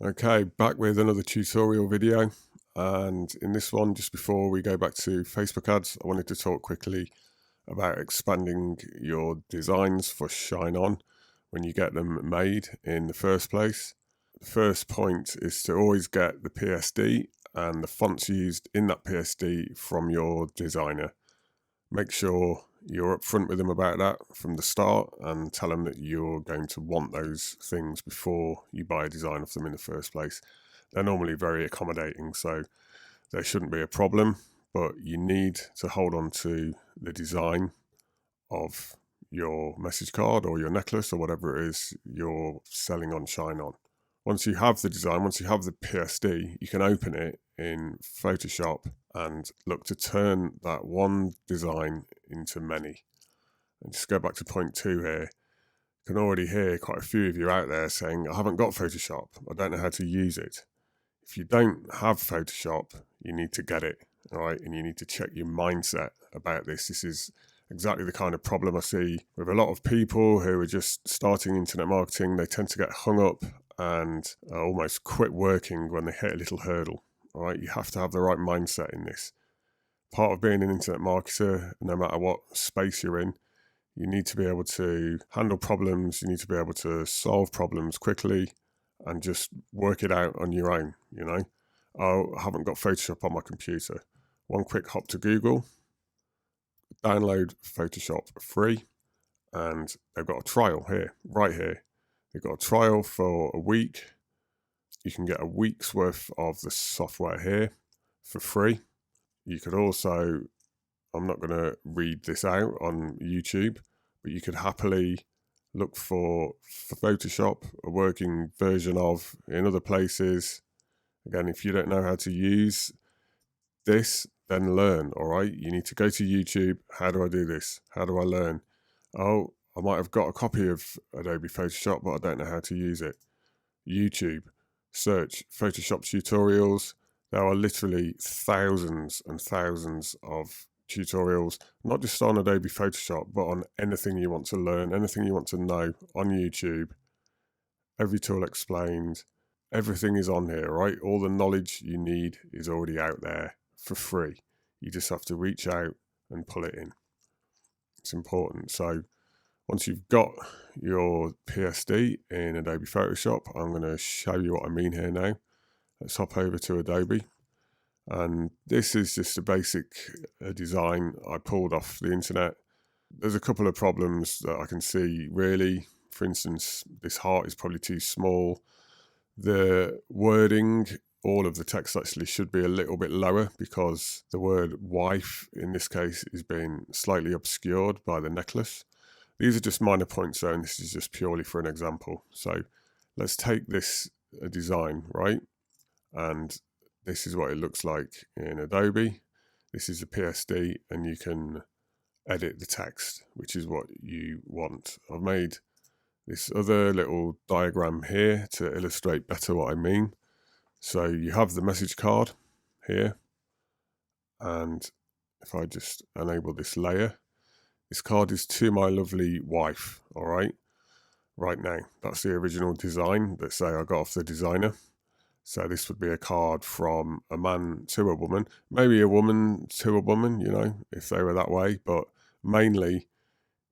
Okay, back with another tutorial video, and in this one, just before we go back to Facebook ads, I wanted to talk quickly about expanding your designs for Shine On when you get them made in the first place. The first point is to always get the PSD and the fonts used in that PSD from your designer. Make sure you're upfront with them about that from the start and tell them that you're going to want those things before you buy a design of them in the first place. They're normally very accommodating, so there shouldn't be a problem, but you need to hold on to the design of your message card or your necklace or whatever it is you're selling on Shine On. Once you have the design, once you have the PSD, you can open it in Photoshop and look to turn that one design into many. And just go back to point 2 here. You can already hear quite a few of you out there saying, I haven't got Photoshop, I don't know how to use it. If you don't have Photoshop, you need to get it, all right? And you need to check your mindset about this. This is exactly the kind of problem I see with a lot of people who are just starting internet marketing. They tend to get hung up and almost quit working when they hit a little hurdle. All right, you have to have the right mindset in this. Part of being an internet marketer, no matter what space you're in, you need to be able to handle problems. You need to be able to solve problems quickly and just work it out on your own. Oh, I haven't got Photoshop on my computer. One quick hop to Google, download Photoshop free, and they've got a trial here, right here. They've got a trial for a week. You can get a week's worth of the software here for free. You could also, I'm not going to read this out on YouTube, but you could happily look for Photoshop, a working version of in other places. Again, if you don't know how to use this, then learn, all right? You need to go to YouTube. How do I do this? How do I learn? Oh, I might have got a copy of Adobe Photoshop, but I don't know how to use it. YouTube, search Photoshop tutorials. There are literally thousands and thousands of tutorials, not just on Adobe Photoshop, but on anything you want to learn, anything you want to know on YouTube. Every tool explained. Everything is on here, right? All the knowledge you need is already out there for free. You just have to reach out and pull it in. It's important. So once you've got your PSD in Adobe Photoshop, I'm going to show you what I mean here now. Let's hop over to Adobe. And this is just a basic design I pulled off the internet. There's a couple of problems that I can see really. For instance, this heart is probably too small. The wording, all of the text actually should be a little bit lower because the word wife in this case is being slightly obscured by the necklace. These are just minor points though, and this is just purely for an example. So let's take this design, right? And this is what it looks like in Adobe. This is a PSD, and you can edit the text, which is what you want. I've made this other little diagram here to illustrate better what I mean. So you have the message card here, and if I just enable this layer, this card is to my lovely wife, all right? Right now, that's the original design that say I got off the designer. So this would be a card from a man to a woman, maybe a woman to a woman, if they were that way, but mainly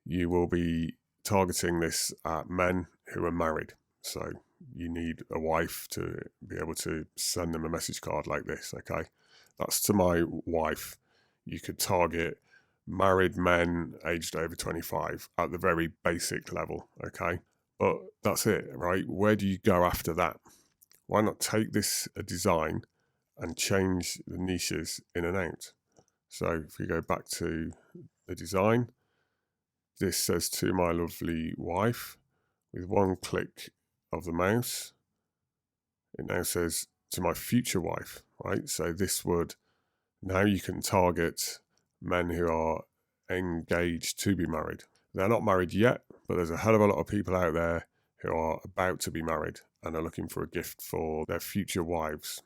you will be targeting this at men who are married. So you need a wife to be able to send them a message card like this, okay? That's to my wife. You could target married men aged over 25 at the very basic level, okay? But that's it, right? Where do you go after that? Why not take this design and change the niches in and out? So if we go back to the design, this says to my lovely wife. With one click of the mouse, it now says to my future wife, right? So this would, now you can target men who are engaged to be married. They're not married yet, but there's a hell of a lot of people out there who are about to be married and are looking for a gift for their future wives.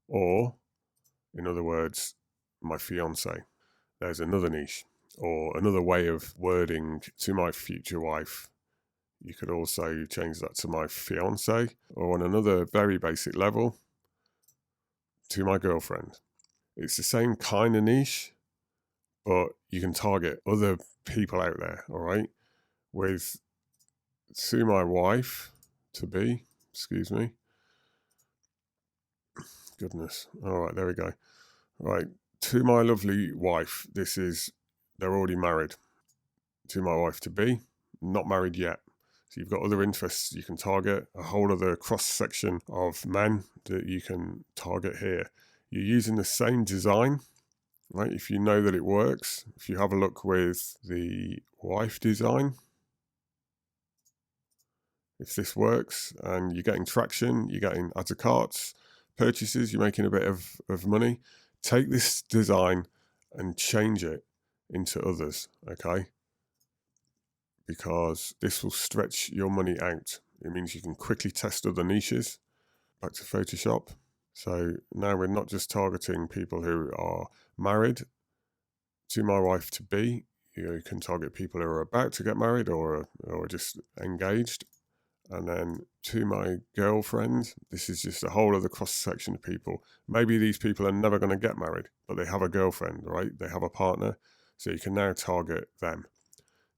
Or, in other words, my fiance. There's another niche or another way of wording to my future wife. You could also change that to my fiance, or on another very basic level, to my girlfriend. It's the same kind of niche, but you can target other people out there, all right? With to my wife to be, excuse me. Goodness. All right, there we go. Right. To my lovely wife, they're already married. To my wife to be, not married yet. So you've got other interests you can target, a whole other cross section of men that you can target here. You're using the same design, right? If you know that it works, if you have a look with the wife design, if this works and you're getting traction, you're getting add to carts, purchases, you're making a bit of money, take this design and change it into others, okay? Because this will stretch your money out. It means you can quickly test other niches. Back to Photoshop. So now we're not just targeting people who are married. To my wife to be, you can target people who are about to get married or just engaged. And then to my girlfriend, this is just a whole other cross section of people. Maybe these people are never going to get married, but they have a girlfriend, right? They have a partner. So you can now target them.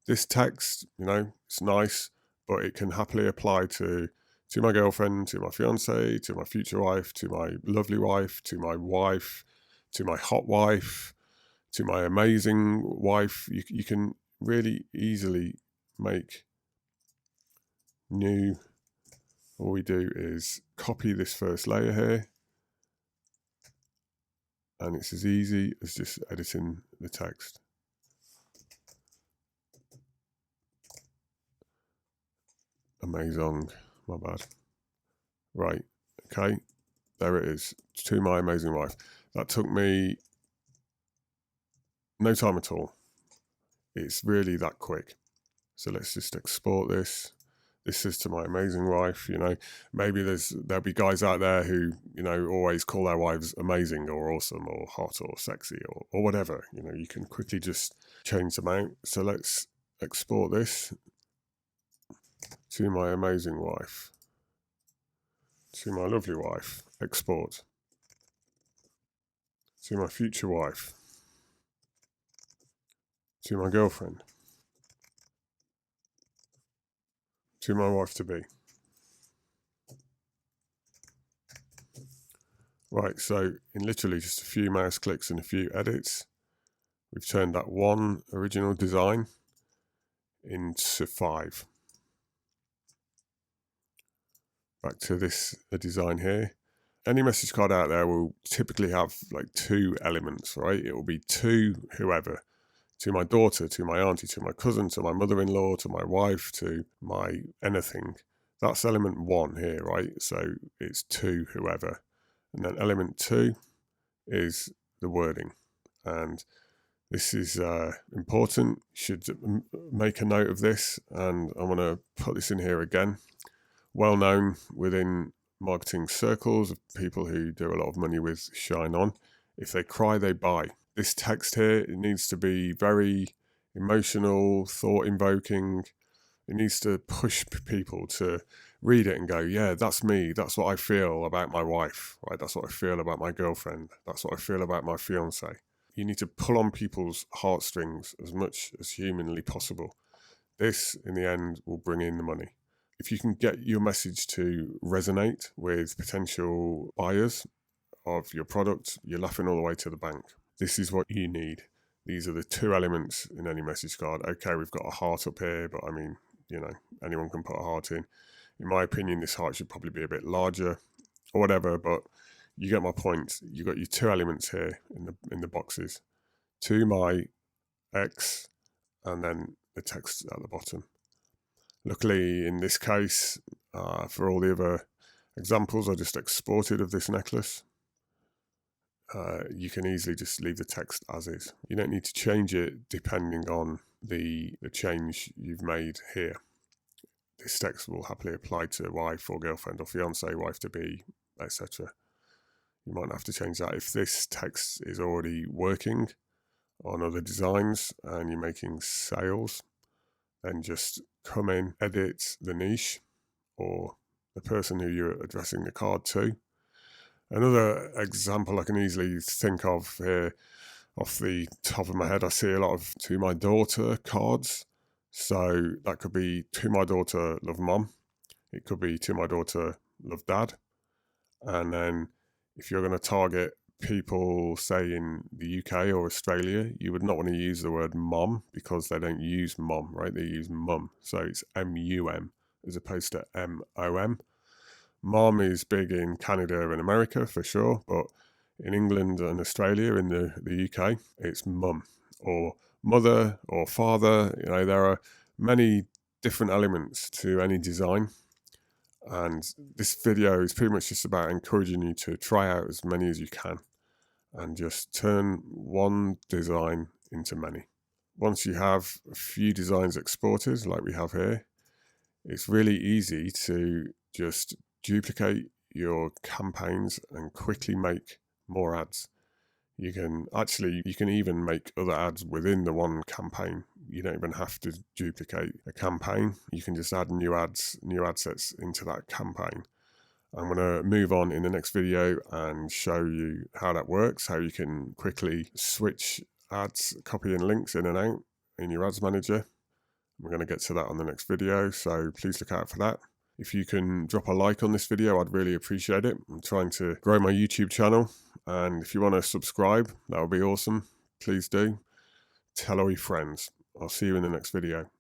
This text, it's nice, but it can happily apply to my girlfriend, to my fiance, to my future wife, to my lovely wife, to my wife, to my hot wife, to my amazing wife. You can really easily make new. All we do is copy this first layer here, and it's as easy as just editing the text. Amazing, my bad. Right, okay, there it is. To my amazing wife. That took me no time at all. It's really that quick. So let's just export this. This is to my amazing wife. Maybe there'll be guys out there who always call their wives amazing or awesome or hot or sexy or whatever. You can quickly just change them out. So let's export this to my amazing wife, to my lovely wife. Export to my future wife, to my girlfriend, to my wife to be. Right, so in literally just a few mouse clicks and a few edits, we've turned that one original design into 5. Back to this design here. Any message card out there will typically have like 2 elements, right? It will be to whoever, to my daughter, to my auntie, to my cousin, to my mother-in-law, to my wife, to my anything. That's element 1 here, right? So it's to whoever. And then element 2 is the wording. And this is important. You should make a note of this. And I want to put this in here again. Well known within marketing circles of people who do a lot of money with Shine On. If they cry, they buy. This text here, it needs to be very emotional, thought-invoking. It needs to push people to read it and go, yeah, that's me. That's what I feel about my wife, right? That's what I feel about my girlfriend. That's what I feel about my fiance. You need to pull on people's heartstrings as much as humanly possible. This, in the end, will bring in the money. If you can get your message to resonate with potential buyers of your product, you're laughing all the way to the bank. This is what you need. These are the 2 elements in any message card. Okay, we've got a heart up here, but I mean, anyone can put a heart in. In my opinion, this heart should probably be a bit larger or whatever, but you get my point. You've got your 2 elements here in the boxes. To my ex, and then the text at the bottom. Luckily, in this case, for all the other examples I just exported of this necklace, you can easily just leave the text as is. You don't need to change it depending on the change you've made here. This text will happily apply to wife or girlfriend or fiance, wife to be, etc. You might have to change that if this text is already working on other designs and you're making sales. then just come in, edit the niche or the person who you're addressing the card to. Another example I can easily think of here off the top of my head, I see a lot of "to my daughter" cards. So that could be "to my daughter, love mom." It could be "to my daughter, love dad." And then if you're going to target people, say in the UK or Australia, you would not want to use the word mom because they don't use mom, right? They use mum. So it's MUM as opposed to MOM. Mom is big in Canada and America for sure, but in England and Australia, in the UK, it's mum or mother or father. There are many different elements to any design. And this video is pretty much just about encouraging you to try out as many as you can and just turn one design into many. Once you have a few designs exported, like we have here, it's really easy to just duplicate your campaigns and quickly make more ads. You can even make other ads within the one campaign. You don't even have to duplicate a campaign. You can just add new ad sets into that campaign. I'm going to move on in the next video and show you how that works, how you can quickly switch ads, copying links in and out in your ads manager. We're going to get to that on the next video, so please look out for that. If you can drop a like on this video, I'd really appreciate it. I'm trying to grow my YouTube channel, and if you want to subscribe, that would be awesome. Please do. Tell all your friends. I'll see you in the next video.